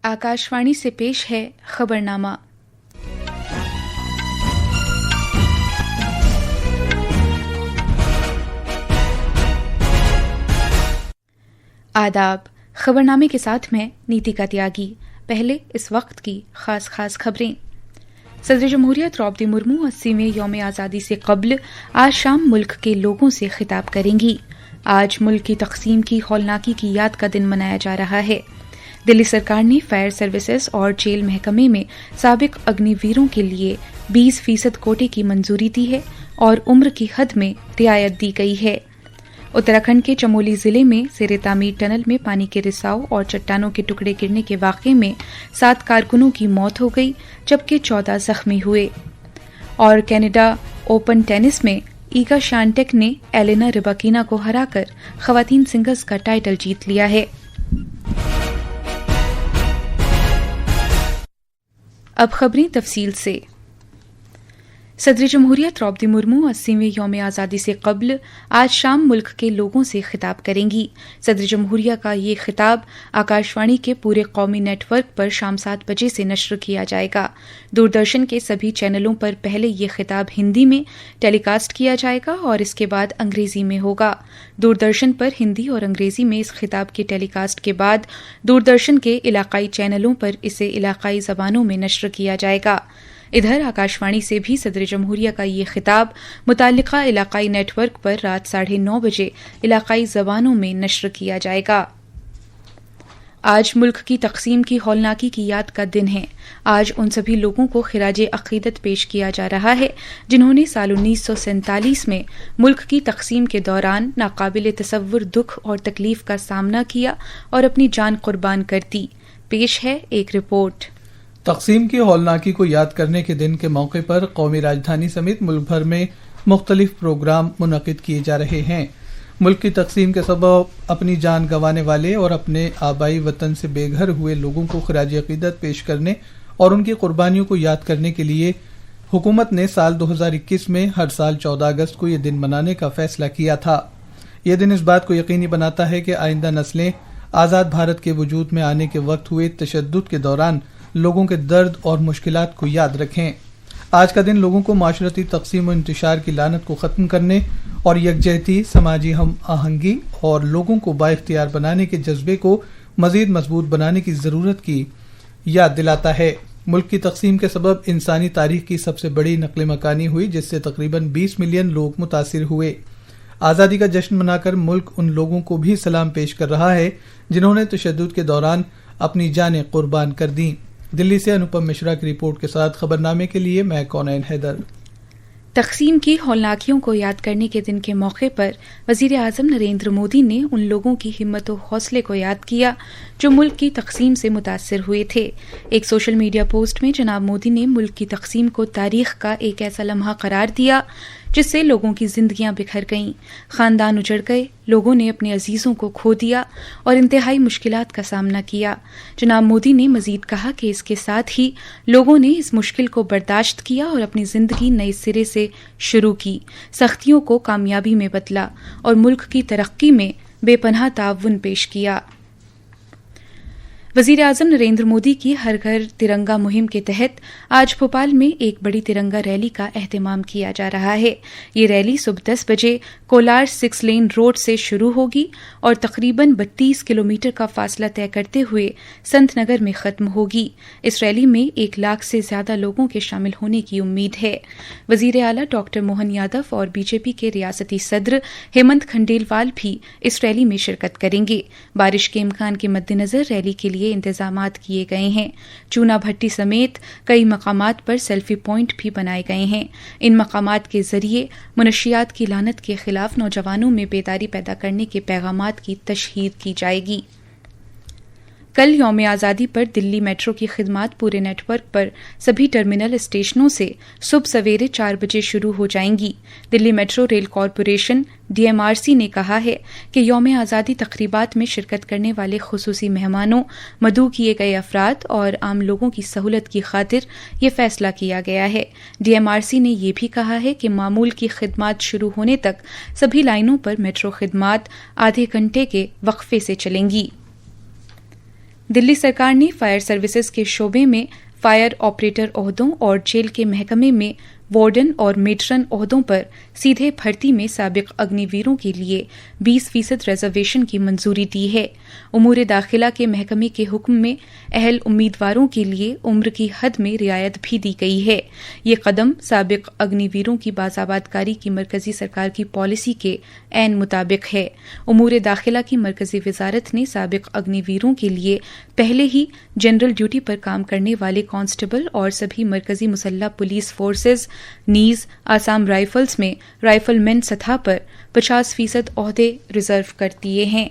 आकाशवाणी से पेश है खबरनामा। आदाब। खबरनामे के साथ मैं नीतिका त्यागी। पहले इस वक्त की खास खबरें। सदर जमहूरियत द्रौपदी मुर्मू 80वें यौम आज़ादी से कब्ल आज शाम मुल्क के लोगों से खिताब करेंगी। आज मुल्क की तकसीम की हौलनाकी की याद का दिन मनाया जा रहा है। दिल्ली सरकार ने फायर सर्विसेज और जेल महकमे में साबिक अग्निवीरों के लिए 20% कोटे की मंजूरी दी है और उम्र की हद में रियायत दी गई है। उत्तराखंड के चमोली जिले में ज़ेरे तामीर टनल में पानी के रिसाव और चट्टानों के टुकड़े गिरने के वाक़े में 7 कारकुनों की मौत हो गई, जबकि 14 जख्मी हुए। और कनाडा ओपन टेनिस में ईगा शांटेक ने एलेना रिबाकिना को हराकर खवातीन सिंगल्स का टाइटल जीत लिया है। अब खबरें तफसील से। सदर जमहूरियत द्रौपदी मुर्मू 80वें यौम आज़ादी से कब्ल आज शाम मुल्क के लोगों से खिताब करेंगी। सदर जमहूरिया का ये खिताब आकाशवाणी के पूरे कौमी नेटवर्क पर शाम 7 बजे से नश्र किया जाएगा। दूरदर्शन के सभी चैनलों पर पहले ये खिताब हिंदी में टेलीकास्ट किया जाएगा और इसके बाद अंग्रेजी में होगा। दूरदर्शन पर हिंदी और अंग्रेजी में इस खिताब के टेलीकास्ट के बाद दूरदर्शन के इलाकाई चैनलों पर इसे इलाकाई ज़बानों में नश्र किया जाएगा। इधर आकाशवाणी से भी सदर जमहूरिया का ये खिताब मुताल्लिका इलाकाई नेटवर्क पर रात 9:30 बजे इलाकाई ज़बानों में नश्र किया जाएगा। आज मुल्क की तकसीम की हौलनाकी की याद का दिन है। आज उन सभी लोगों को खिराज अक़ीदत पेश किया जा रहा है जिन्होंने साल 1947 में मुल्क की तकसीम के दौरान नाकाबिल तसव्वुर दुख और तकलीफ का सामना किया और अपनी जान कुर्बान कर दी। पेश है एक रिपोर्ट। तकसीम की हौलनाकी को याद करने के दिन के मौके पर कौमी राजधानी समेत मुल्क भर में मुख्तलिफ प्रोग्राम मुनक़िद किए जा रहे हैं। मुल्क की तकसीम के सबब अपनी जान गंवाने वाले और अपने आबाई वतन से बेघर हुए लोगों को खिराज अक़ीदत पेश करने और उनकी कुर्बानियों को याद करने के लिए हुकूमत ने साल 2021 में हर साल 14 अगस्त को ये दिन मनाने का फैसला किया था। यह दिन इस बात को यकीनी बनाता है कि आइंदा नस्लें आज़ाद भारत के वजूद में आने के वक्त हुए तशद्दुद के दौरान लोगों के दर्द और मुश्किलात को याद रखें। आज का दिन लोगों को माशरती तक़सीम और इंतशार की लानत को ख़त्म करने और यकजहती, समाजी हम आहंगी और लोगों को बाइख्तियार बनाने के जज्बे को मज़ीद मजबूत बनाने की ज़रूरत की याद दिलाता है। मुल्क की तक़सीम के सबब इंसानी तारीख की सबसे बड़ी नक़ल मकानी हुई, जिससे तकरीबन 20 मिलियन लोग मुतासिर हुए। आज़ादी का जश्न मनाकर मुल्क उन लोगों को भी सलाम पेश कर रहा है जिन्होंने तशद्दुद के दौरान अपनी जानें कुर्बान कर दी। दिल्ली से अनुपम मिश्रा की रिपोर्ट के साथ खबरनामे के लिए मैं कौनैन हैदर। तकसीम की हौलनाकियों को याद करने के दिन के मौके पर वज़ीर आज़म नरेंद्र मोदी ने उन लोगों की हिम्मत और हौसले को याद किया जो मुल्क की तकसीम से मुतासिर हुए थे। एक सोशल मीडिया पोस्ट में जनाब मोदी ने मुल्क की तकसीम को तारीख का एक ऐसा लम्हा करार दिया जिससे लोगों की जिंदगियां बिखर गईं, खानदान उजड़ गए, लोगों ने अपने अजीजों को खो दिया और इंतहाई मुश्किलात का सामना किया। जनाब मोदी ने मजीद कहा कि इसके साथ ही लोगों ने इस मुश्किल को बर्दाश्त किया और अपनी जिंदगी नए सिरे से शुरू की, सख्तियों को कामयाबी में बदला और मुल्क की तरक्की में बेपनाह ताउन पेश किया। वज़ीर आज़म नरेंद्र मोदी की हर घर तिरंगा मुहिम के तहत आज भोपाल में एक बड़ी तिरंगा रैली का एहतमाम किया जा रहा है। ये रैली सुबह 10 बजे कोलार 6 लेन रोड से शुरू होगी और तकरीबन 32 किलोमीटर का फासला तय करते हुए संत नगर में ख़त्म होगी। इस रैली में 1 लाख से ज्यादा लोगों के शामिल होने की उम्मीद है। वज़ीर आला डॉक्टर मोहन यादव और बीजेपी के रियासती सदर हेमंत खंडेलवाल भी इस रैली में शिरकत करेंगे। बारिश के इम्कान के मद्देनजर रैली के लिए इंतजामात किए गए हैं। चूना भट्टी समेत कई मकामात पर सेल्फी पॉइंट भी बनाए गए हैं। इन मकामात के जरिए मुनशियात की लानत के खिलाफ नौजवानों में बेदारी पैदा करने के पैगामात की तशहीर की जाएगी। कल यौम आज़ादी पर दिल्ली मेट्रो की खिदमात पूरे नेटवर्क पर सभी टर्मिनल स्टेशनों से सुबह सवेरे 4 बजे शुरू हो जाएंगी। Delhi metro rail corporation DMRC ने कहा है कि यौम आज़ादी तकरीबात में शिरकत करने वाले खुसूसी मेहमानों, मदऊ किए गए अफराद और आम लोगों की सहूलत की खातिर ये फैसला किया गया है। DMRC ने यह भी कहा है कि मामूल की खिदमात शुरू होने तक सभी लाइनों पर मेट्रो खिदमात आधे घंटे के वक्फे से चलेंगी। दिल्ली सरकार ने फायर सर्विसेज के शोबे में फायर ऑपरेटर ओहदों और जेल के महकमे में वार्डन और मेट्रन ओहदों पर सीधे भर्ती में साबिक अग्निवीरों के लिए 20% रिजर्वेशन की मंजूरी दी है। उमूर दाखिला के महकमे के हुक्म में अहल उम्मीदवारों के लिए उम्र की हद में रियायत भी दी गई है। ये कदम साबिक अग्निवीरों की बाज़ाबादकारी की मरकजी सरकार की पॉलिसी के ऐन मुताबिक है। उमूर दाखिला की मरकजी वजारत ने साबिक अग्निवीरों के लिए पहले ही जनरल ड्यूटी पर काम करने वाले कांस्टेबल और सभी मरकजी मुसल्ह पुलिस फोर्सेज नीज आसाम राइफल्स में राइफलमैन सतह पर 50% ओहदे रिजर्व कर दिए हैं।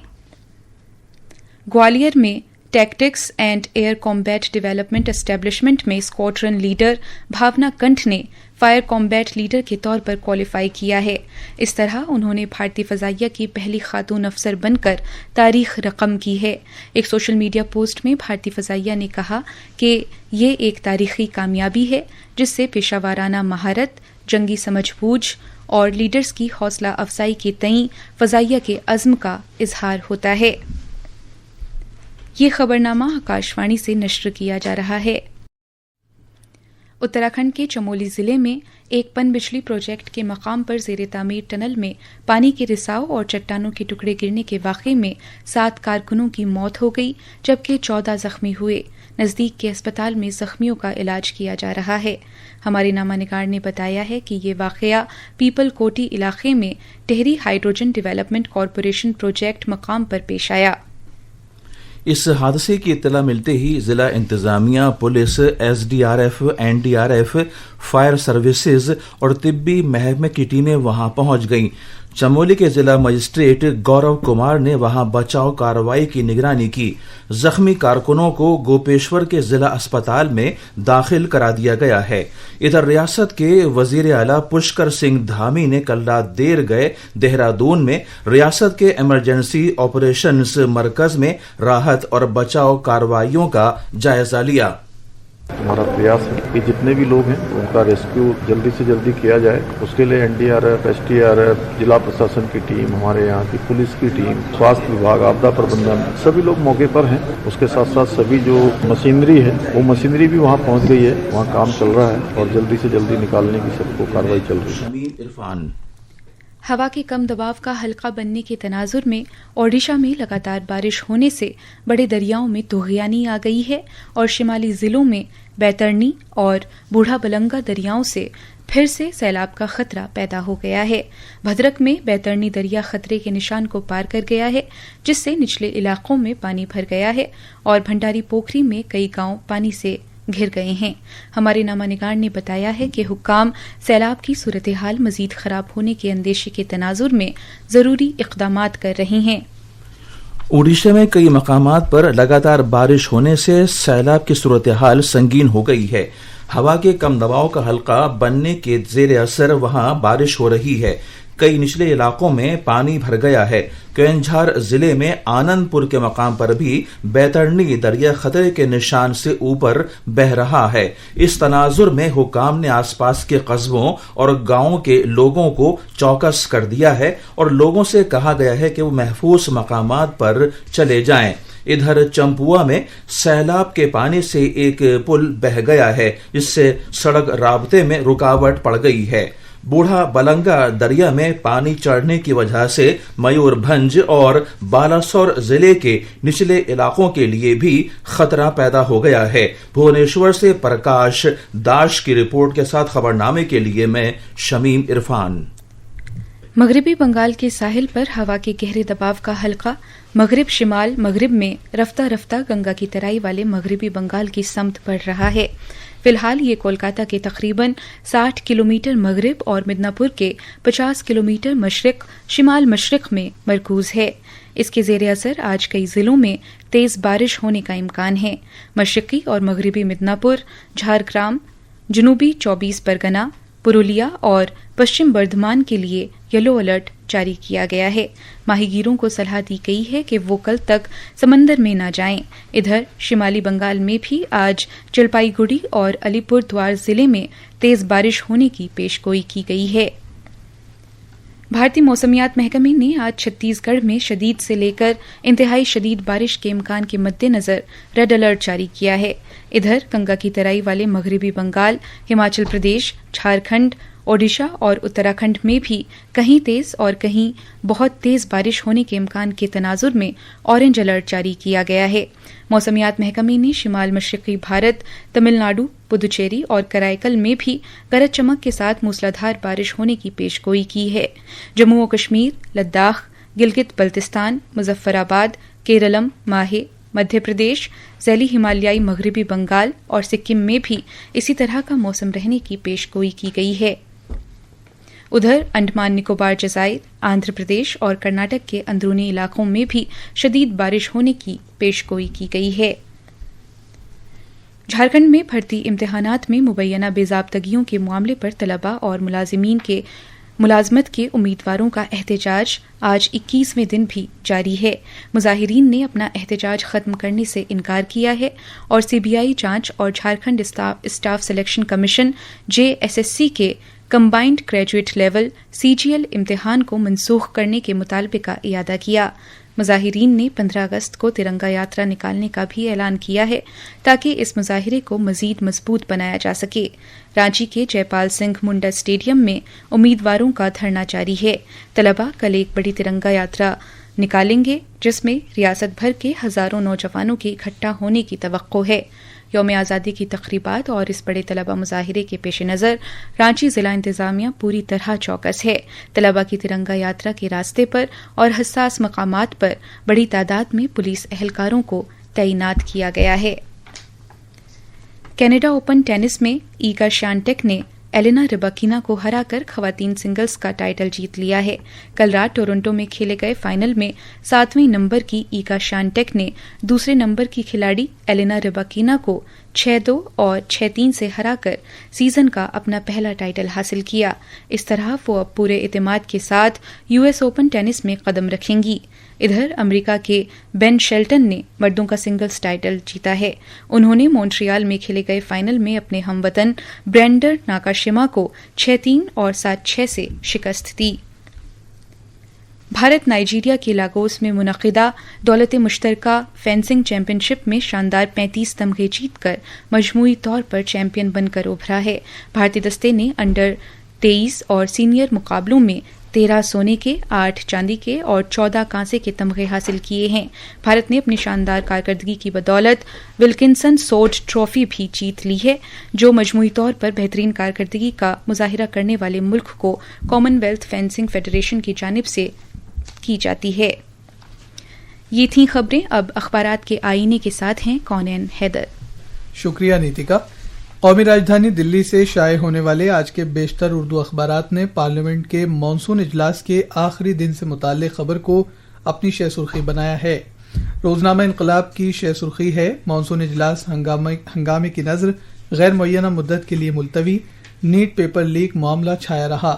ग्वालियर में tactics and air combat development establishment में स्क्वाड्रन लीडर भावना कंठ ने फायर कॉम्बैट लीडर के तौर पर क्वालिफाई किया है। इस तरह उन्होंने भारतीय फजाइया की पहली खातून अफसर बनकर तारीख रकम की है। एक सोशल मीडिया पोस्ट में भारतीय फजाइया ने कहा कि ये एक तारीखी कामयाबी है जिससे पेशावराना महारत, जंगी समझबूझ और लीडर्स की हौसला अफजाई के तईं फजाइया के अज़्म का इजहार होता है। ये खबरनामा आकाशवाणी से नश्र किया जा रहा है। उत्तराखंड के चमोली जिले में एक पनबिजली प्रोजेक्ट के मकाम पर ज़ेरे तामीर टनल में पानी के रिसाव और चट्टानों के टुकड़े गिरने के वाक़े में 7 कारकुनों की मौत हो गई जबकि 14 जख्मी हुए। नज़दीक के अस्पताल में जख्मियों का इलाज किया जा रहा है। हमारे नामानिगार ने बताया है कि ये वाक़या पीपल कोटी इलाके में Tehri hydrogen development corporation project मकाम पर पेश आया। इस हादसे की इत्तला मिलते ही जिला इंतजामिया, police, SDRF, NDRF, fire services और तिब्बी महकमे की टीमें वहां पहुंच गईं। चमोली के जिला मजिस्ट्रेट गौरव कुमार ने वहां बचाव कार्रवाई की निगरानी की। जख्मी कारकुनों को गोपेश्वर के जिला अस्पताल में दाखिल करा दिया गया है। इधर रियासत के वजीर आला पुष्कर सिंह धामी ने कल रात देर गए देहरादून में रियासत के इमरजेंसी ऑपरेशंस मरकज में राहत और बचाव कार्रवाइयों का जायजा लिया। हमारा प्रयास है कि जितने भी लोग हैं उनका रेस्क्यू जल्दी से जल्दी किया जाए। उसके लिए एनडीआरएफ, एसडीआरएफ, जिला प्रशासन की टीम, हमारे यहाँ की पुलिस की टीम, स्वास्थ्य विभाग, आपदा प्रबंधन, सभी लोग मौके पर हैं। उसके साथ साथ सभी जो मशीनरी है वो मशीनरी भी वहाँ पहुँच गई है, वहाँ काम चल रहा है और जल्दी से जल्दी निकालने की सबको कार्रवाई चल रही है। हवा के कम दबाव का हल्का बनने के तनाजुर में ओडिशा में लगातार बारिश होने से बड़े दरियाओं में तूग़यानी आ गई है और शिमाली जिलों में बैतरनी और बूढ़ा बलंगा दरियाओं से फिर से सैलाब का खतरा पैदा हो गया है। भद्रक में बैतरनी दरिया खतरे के निशान को पार कर गया है जिससे निचले इलाकों में पानी भर गया है और भंडारी पोखरी में कई गांव पानी से घिर गए हैं। हमारे नामानिगार ने बताया है कि हुक्काम सैलाब की सूरत हाल मजीद खराब होने के अंदेशे के तनाजुर में जरूरी इक़दामात कर रहे हैं। ओडिशा में कई मकामात पर लगातार बारिश होने से सैलाब की सूरत हाल संगीन हो गई है। हवा के कम दबाव का हल्का बनने के जेर असर वहां बारिश हो रही है। कई निचले इलाकों में पानी भर गया है। केंझार जिले में आनंदपुर के मकाम पर भी बैतरनी दरिया खतरे के निशान से ऊपर बह रहा है। इस तनाजुर में हुकाम ने आसपास के कस्बों और गांवों के लोगों को चौकस कर दिया है और लोगों से कहा गया है कि वो महफूज मकामात पर चले जाएं। इधर चंपुआ में सैलाब के पानी से एक पुल बह गया है जिससे सड़क राबते में रुकावट पड़ गई है। बूढ़ा बलंगा दरिया में पानी चढ़ने की वजह से मयूरभंज और बालासोर जिले के निचले इलाकों के लिए भी खतरा पैदा हो गया है। भुवनेश्वर से प्रकाश दाश की रिपोर्ट के साथ खबरनामे के लिए मैं शमीम इरफान। मगरबी बंगाल के साहिल पर हवा के गहरे दबाव का हल्का मगरिब शिमाल मगरिब में रफ्ता रफ्ता गंगा की तराई वाले मगरबी बंगाल की समत बढ़ रहा है। फिलहाल ये कोलकाता के तकरीबन 60 किलोमीटर मगरिब और मिदनापुर के 50 किलोमीटर मशरिक शिमाल मशरिक में मरकूज है। इसके जेर असर आज कई जिलों में तेज बारिश होने का इम्कान है। मशरिकी और मगरबी मिदनापुर, झारग्राम, जनूबी 24 परगना, पुरुलिया और पश्चिम बर्धमान के लिए येलो अलर्ट जारी किया गया है। माहीगीरों को सलाह दी गई है कि वो कल तक समंदर में न जाएं। इधर शिमाली बंगाल में भी आज जलपाईगुड़ी और अलीपुर द्वार जिले में तेज बारिश होने की पेशगोई की गई है। بھارتی موسمیات محکمے نے آج چھتیس گڑھ میں شدید سے لے کر انتہائی شدید بارش کے امکان کے مد نظر ریڈ الرٹ جاری کیا ہے. ادھر گنگا کی ترائی والے مغربی بنگال، ہماچل پردیش، جھارکھنڈ، اوڈیشہ اور اتراکھنڈ میں بھی کہیں تیز اور کہیں بہت تیز بارش ہونے کے امکان کے تناظر میں اورنج الرٹ جاری کیا گیا ہے. موسمیات محکمے نے شمال مشرقی بھارت، تمل ناڈو، پدوچیری اور کرائیکل میں بھی گرج چمک کے ساتھ موسلادھار بارش ہونے کی پیش گوئی کی ہے. جموں و کشمیر، لداخ، گلگت بلتستان، مظفر آباد، کیرلم، ماہے، مدھیہ پردیش، ذیلی ہمالیائی مغربی بنگال اور سکم میں بھی اسی طرح کا موسم رہنے کی پیش گوئی کی گئی ہے. ادھر انڈمان نکوبار جزائر، آندھر پردیش اور کرناٹک کے اندرونی علاقوں میں بھی شدید بارش ہونے کی پیش گوئی کی گئی ہے. جھارکھنڈ میں بھرتی امتحانات میں مبینہ بے ضابطگیوں کے معاملے پر طلباء اور ملازمین کے ملازمت کے امیدواروں کا احتجاج آج 21ویں دن بھی جاری ہے. مظاہرین نے اپنا احتجاج ختم کرنے سے انکار کیا ہے اور CBI جانچ اور Jharkhand staff selection commission JSSC کے کمبائنڈ گریجویٹ لیول CGL امتحان کو منسوخ کرنے کے مطالبے کا اعادہ کیا. مظاہرین نے 15 اگست کو ترنگا یاترا نکالنے کا بھی اعلان کیا ہے تاکہ اس مظاہرے کو مزید مضبوط بنایا جا سکے. رانچی کے جے پال سنگھ منڈا اسٹیڈیم میں امیدواروں کا دھرنا جاری ہے. طلباء کل ایک بڑی ترنگا یاترا نکالیں گے جس میں ریاست بھر کے ہزاروں نوجوانوں کے اکٹھا ہونے کی توقع ہے. یوم آزادی کی تقریبات اور اس بڑے طلبہ مظاہرے کے پیش نظر رانچی ضلع انتظامیہ پوری طرح چوکس ہے. طلبہ کی ترنگا یاترا کے راستے پر اور حساس مقامات پر بڑی تعداد میں پولیس اہلکاروں کو تعینات کیا گیا ہے. کینیڈا اوپن ٹینس میں ایگا شیانٹیک نے ایلینا رباکینا کو ہرا کر خواتین سنگلز کا ٹائٹل جیت لیا ہے. کل رات ٹورنٹو میں کھیلے گئے فائنل میں 7ویں نمبر کی ایگا شیانٹیک نے دوسرے نمبر کی کھلاڑی ایلینا رباکینا کو 6-2 اور 6-3 سے ہرا کر سیزن کا اپنا پہلا ٹائٹل حاصل کیا. اس طرح وہ اب پورے اعتماد کے ساتھ US اوپن ٹینس میں قدم رکھیں گی. ادھر امریکہ کے بین شیلٹن نے مردوں کا سنگلز ٹائٹل جیتا ہے. انہوں نے مونٹریال میں کھیلے گئے فائنل میں اپنے ہم وطن برینڈر ناکاشیما کو 6-3 اور 7-6 سے شکست دی. بھارت نائجیریا کے لاگوس میں منعقدہ دولت مشترکہ فینسنگ چیمپئن شپ میں شاندار 35 تمغے جیت کر مجموعی طور پر چیمپئن بن کر ابھرا ہے. بھارتی دستے نے انڈر 23 اور سینئر مقابلوں میں 13 سونے کے، 8 چاندی کے اور 14 کانسے کے تمغے حاصل کیے ہیں. بھارت نے اپنی شاندار کارکردگی کی بدولت ولکنسن سوڈ ٹرافی بھی جیت لی ہے جو مجموعی طور پر بہترین کارکردگی کا مظاہرہ کرنے والے ملک کو کامن ویلتھ فینسنگ فیڈریشن کی جانب سے کی جاتی ہے. یہ تھیں خبریں. اب اخبارات کے آئینے کے ساتھ ہیں کونین حیدر. شکریہ نیتیکا. قومی راجدھانی دلی سے شائع ہونے والے آج کے بیشتر اردو اخبارات نے پارلیمنٹ کے مانسون اجلاس کے آخری دن سے متعلق خبر کو اپنی شہ سرخی بنایا ہے. روزنامہ انقلاب کی شہ سرخی ہے: مانسون اجلاس ہنگامے کی نظر غیر معینہ مدت کے لیے ملتوی، نیٹ پیپر لیک معاملہ چھایا رہا.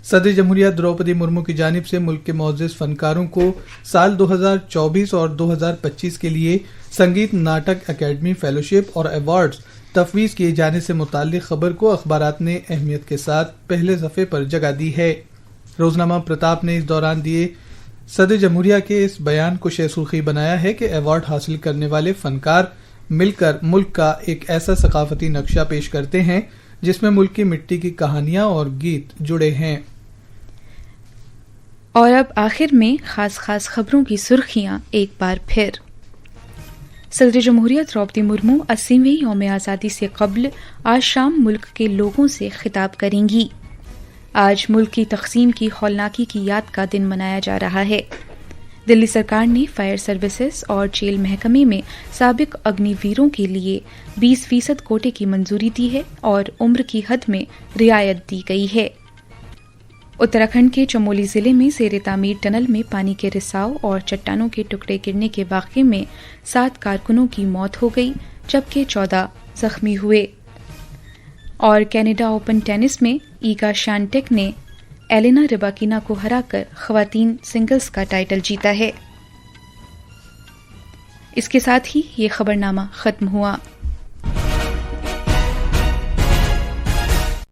صدر جمہوریہ دروپدی مرمو کی جانب سے ملک کے معزز فنکاروں کو سال 2024 اور 2025 کے لیے سنگیت ناٹک اکیڈمی فیلوشپ اور ایوارڈز تفویض کیے جانے سے متعلق خبر کو اخبارات نے اہمیت کے ساتھ پہلے صفحے پر جگہ دی ہے. روزنامہ پرتاپ نے اس دوران دیے صدر جمہوریہ کے اس بیان کو شہ سرخی بنایا ہے کہ ایوارڈ حاصل کرنے والے فنکار مل کر ملک کا ایک ایسا ثقافتی نقشہ پیش کرتے ہیں جس میں ملک کی مٹی کی کہانیاں اور گیت جڑے ہیں. اور اب آخر میں خاص خبروں کی سرخیاں ایک بار پھر. صدر جمہوریہ دروپدی مرمو 80ویں یوم آزادی سے قبل آج شام ملک کے لوگوں سے خطاب کریں گی. آج ملک کی تقسیم کی ہولناکی کی یاد کا دن منایا جا رہا ہے. دلی سرکار نے فائر سروسز اور جیل محکمے میں سابق اگنی ویروں کے لیے 20% کوٹے کی منظوری دی ہے اور عمر کی حد میں رعایت دی گئی ہے. اتراکھنڈ کے چمولی ضلع میں زیر تعمیر ٹنل میں پانی کے رساؤ اور چٹانوں کے ٹکڑے گرنے کے واقعے میں 7 کارکنوں کی موت ہو گئی جبکہ 14 زخمی ہوئے. اور کینیڈا اوپن ٹینس میں ایگا شیانٹیک نے ایلینا رباکینا کو ہرا کر خواتین سنگلز کا ٹائٹل جیتا ہے. اس کے ساتھ ہی یہ خبرنامہ ختم ہوا.